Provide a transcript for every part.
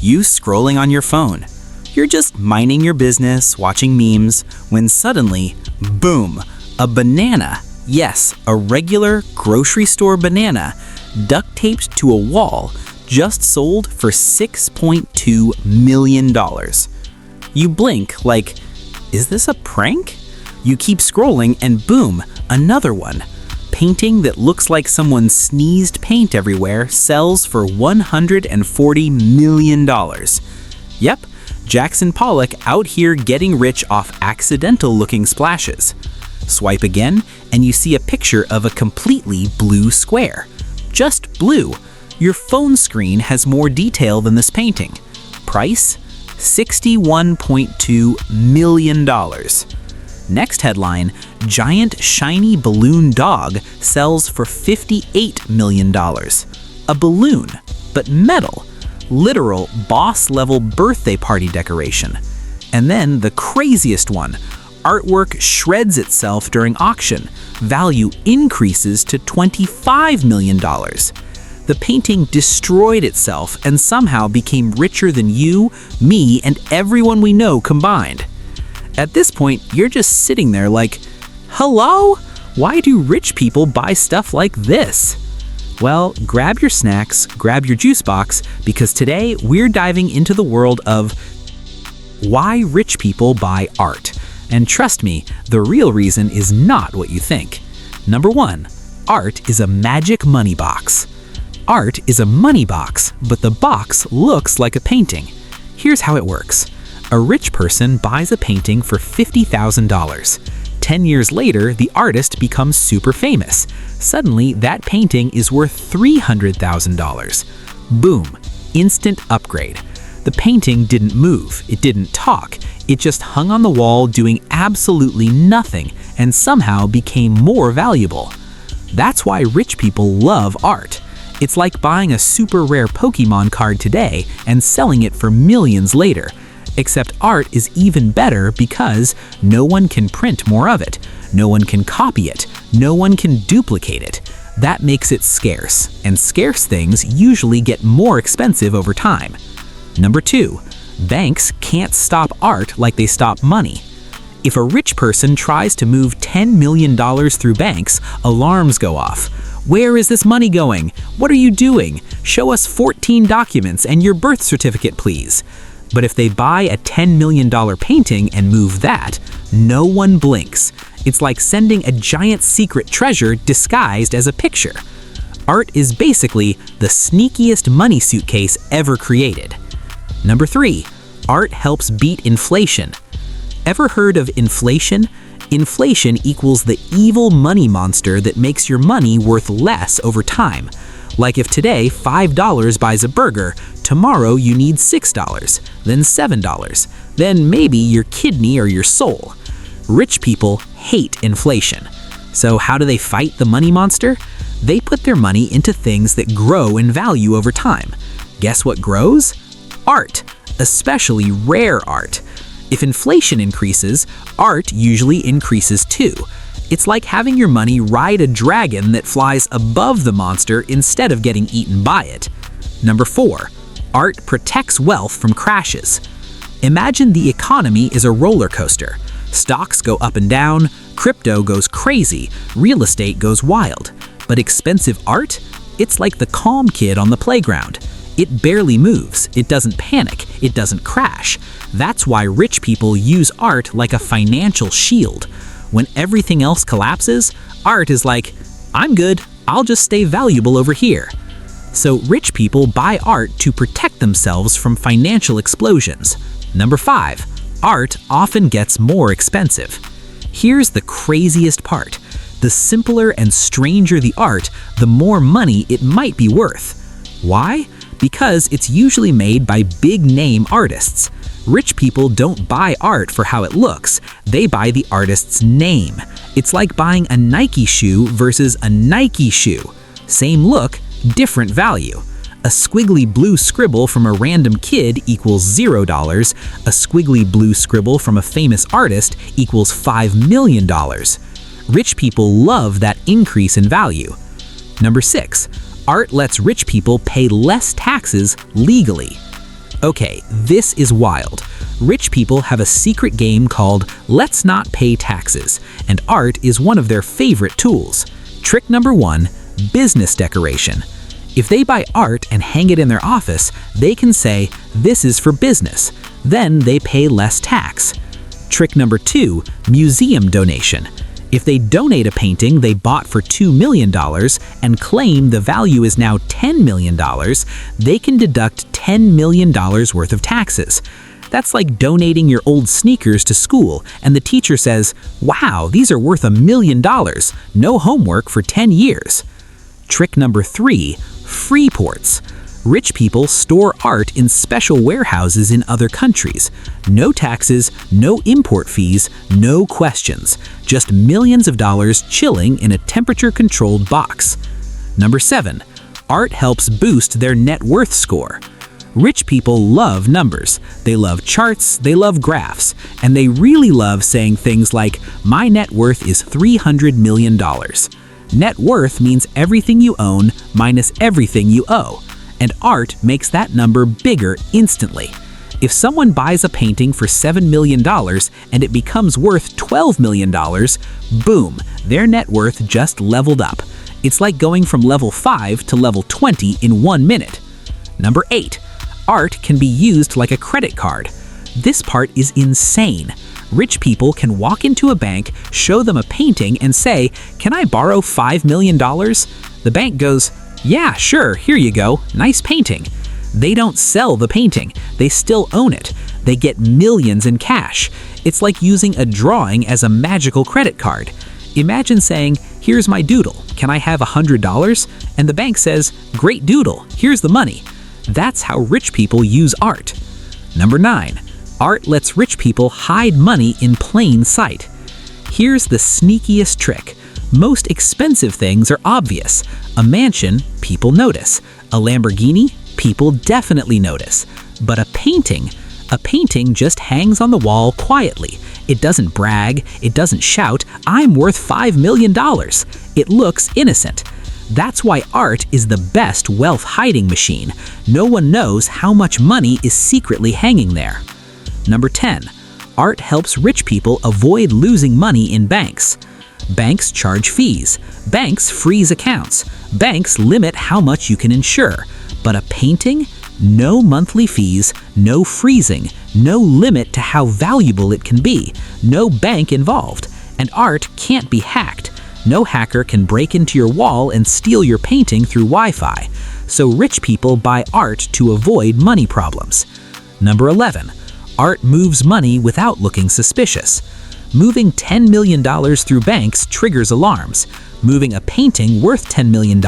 You scrolling on your phone. You're just minding your business, watching memes, when suddenly, boom, a banana, yes, a regular grocery store banana, duct taped to a wall, just sold for $6.2 million. You blink like, is this a prank? You keep scrolling and boom, another one. Painting that looks like someone sneezed paint everywhere sells for $140 million. Yep, Jackson Pollock out here getting rich off accidental-looking splashes. Swipe again, and you see a picture of a completely blue square. Just blue. Your phone screen has more detail than this painting. Price? $61.2 million. Next headline, giant shiny balloon dog sells for $58 million. A balloon, but metal. Literal boss-level birthday party decoration. And then the craziest one, artwork shreds itself during auction. Value increases to $25 million. The painting destroyed itself and somehow became richer than you, me, and everyone we know combined. At this point, you're just sitting there like, hello? Why do rich people buy stuff like this? Well, grab your snacks, grab your juice box, because today we're diving into the world of why rich people buy art. And trust me, the real reason is not what you think. Number 1, art is a magic money box. Art is a money box, but the box looks like a painting. Here's how it works. A rich person buys a painting for $50,000. 10 years later, the artist becomes super famous. Suddenly, that painting is worth $300,000. Boom, instant upgrade. The painting didn't move, it didn't talk, it just hung on the wall doing absolutely nothing and somehow became more valuable. That's why rich people love art. It's like buying a super rare Pokemon card today and selling it for millions later. Except art is even better because no one can print more of it, no one can copy it, no one can duplicate it. That makes it scarce, and scarce things usually get more expensive over time. Number 2, banks can't stop art like they stop money. If a rich person tries to move $10 million through banks, alarms go off. Where is this money going? What are you doing? Show us 14 documents and your birth certificate, please. But if they buy a $10 million painting and move that, no one blinks. It's like sending a giant secret treasure disguised as a picture. Art is basically the sneakiest money suitcase ever created. Number 3, art helps beat inflation. Ever heard of inflation? Inflation equals the evil money monster that makes your money worth less over time. Like if today $5 buys a burger, tomorrow you need $6, then $7, then maybe your kidney or your soul. Rich people hate inflation. So how do they fight the money monster? They put their money into things that grow in value over time. Guess what grows? Art, especially rare art. If inflation increases, art usually increases too. It's like having your money ride a dragon that flies above the monster instead of getting eaten by it. Number 4, art protects wealth from crashes. Imagine the economy is a roller coaster. Stocks go up and down, crypto goes crazy, real estate goes wild. But expensive art? It's like the calm kid on the playground. It barely moves, it doesn't panic, it doesn't crash. That's why rich people use art like a financial shield. When everything else collapses, art is like, I'm good, I'll just stay valuable over here. So rich people buy art to protect themselves from financial explosions. Number 5, art often gets more expensive. Here's the craziest part. The simpler and stranger the art, the more money it might be worth. Why? Because it's usually made by big-name artists. Rich people don't buy art for how it looks, they buy the artist's name. It's like buying a Nike shoe versus a Nike shoe. Same look, different value. A squiggly blue scribble from a random kid equals $0. A squiggly blue scribble from a famous artist equals $5 million. Rich people love that increase in value. Number 6, art lets rich people pay less taxes legally. Okay, this is wild. Rich people have a secret game called Let's Not Pay Taxes, and art is one of their favorite tools. Trick number 1, business decoration. If they buy art and hang it in their office, they can say, "This is for business." Then they pay less tax. Trick number 2, museum donation. If they donate a painting they bought for $2 million and claim the value is now $10 million, they can deduct $10 million worth of taxes. That's like donating your old sneakers to school and the teacher says, "Wow, these are worth $1 million. No homework for 10 years." Trick number 3, free ports. Rich people store art in special warehouses in other countries. No taxes, no import fees, no questions. Just millions of dollars chilling in a temperature-controlled box. Number 7, art helps boost their net worth score. Rich people love numbers. They love charts, they love graphs, and they really love saying things like, "My net worth is $300 million. Net worth means everything you own minus everything you owe. And art makes that number bigger instantly. If someone buys a painting for $7 million and it becomes worth $12 million, boom, their net worth just leveled up. It's like going from level 5 to level 20 in 1 minute. Number 8, art can be used like a credit card. This part is insane. Rich people can walk into a bank, show them a painting, and say, "Can I borrow $5 million?" The bank goes, "Yeah, sure, here you go, nice painting." They don't sell the painting, they still own it. They get millions in cash. It's like using a drawing as a magical credit card. Imagine saying, "Here's my doodle, can I have $100?" And the bank says, "Great doodle, here's the money." That's how rich people use art. Number 9, art lets rich people hide money in plain sight. Here's the sneakiest trick. Most expensive things are obvious. A mansion, people notice. A Lamborghini, people definitely notice. But a painting just hangs on the wall quietly. It doesn't brag, it doesn't shout, "I'm worth $5 million." It looks innocent. That's why art is the best wealth hiding machine. No one knows how much money is secretly hanging there. Number 10, art helps rich people avoid losing money in banks. Banks charge fees. Banks freeze accounts. Banks limit how much you can insure. But a painting? No monthly fees, no freezing, no limit to how valuable it can be, no bank involved. And art can't be hacked. No hacker can break into your wall and steal your painting through Wi-Fi. So rich people buy art to avoid money problems. Number 11, art moves money without looking suspicious. Moving $10 million through banks triggers alarms. Moving a painting worth $10 million,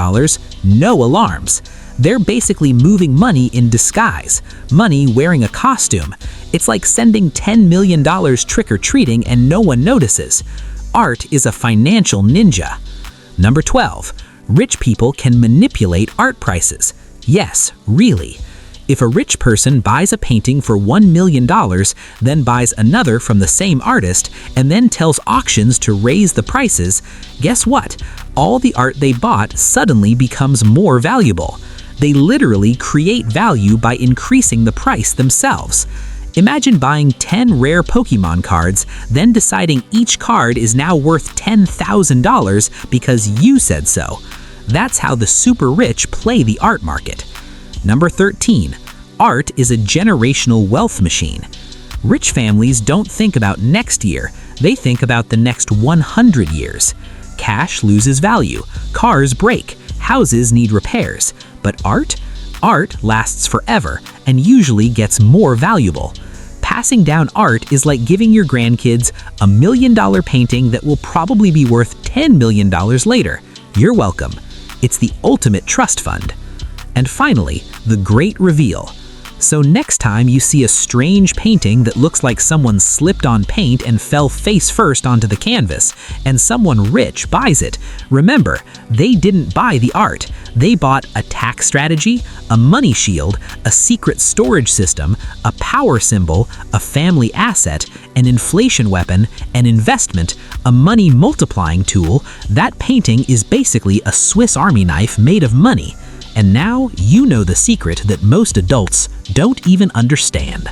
no alarms. They're basically moving money in disguise, money wearing a costume. It's like sending $10 million trick-or-treating and no one notices. Art is a financial ninja. Number 12, rich people can manipulate art prices. Yes, really. If a rich person buys a painting for $1 million, then buys another from the same artist, and then tells auctions to raise the prices, guess what? All the art they bought suddenly becomes more valuable. They literally create value by increasing the price themselves. Imagine buying 10 rare Pokemon cards, then deciding each card is now worth $10,000 because you said so. That's how the super rich play the art market. Number 13, art is a generational wealth machine. Rich families don't think about next year, they think about the next 100 years. Cash loses value, cars break, houses need repairs. But art? Art lasts forever and usually gets more valuable. Passing down art is like giving your grandkids a $1 million painting that will probably be worth $10 million later. You're welcome. It's the ultimate trust fund. And finally, the great reveal. So next time you see a strange painting that looks like someone slipped on paint and fell face first onto the canvas, and someone rich buys it, remember, they didn't buy the art. They bought a tax strategy, a money shield, a secret storage system, a power symbol, a family asset, an inflation weapon, an investment, a money multiplying tool. That painting is basically a Swiss Army knife made of money. And now you know the secret that most adults don't even understand.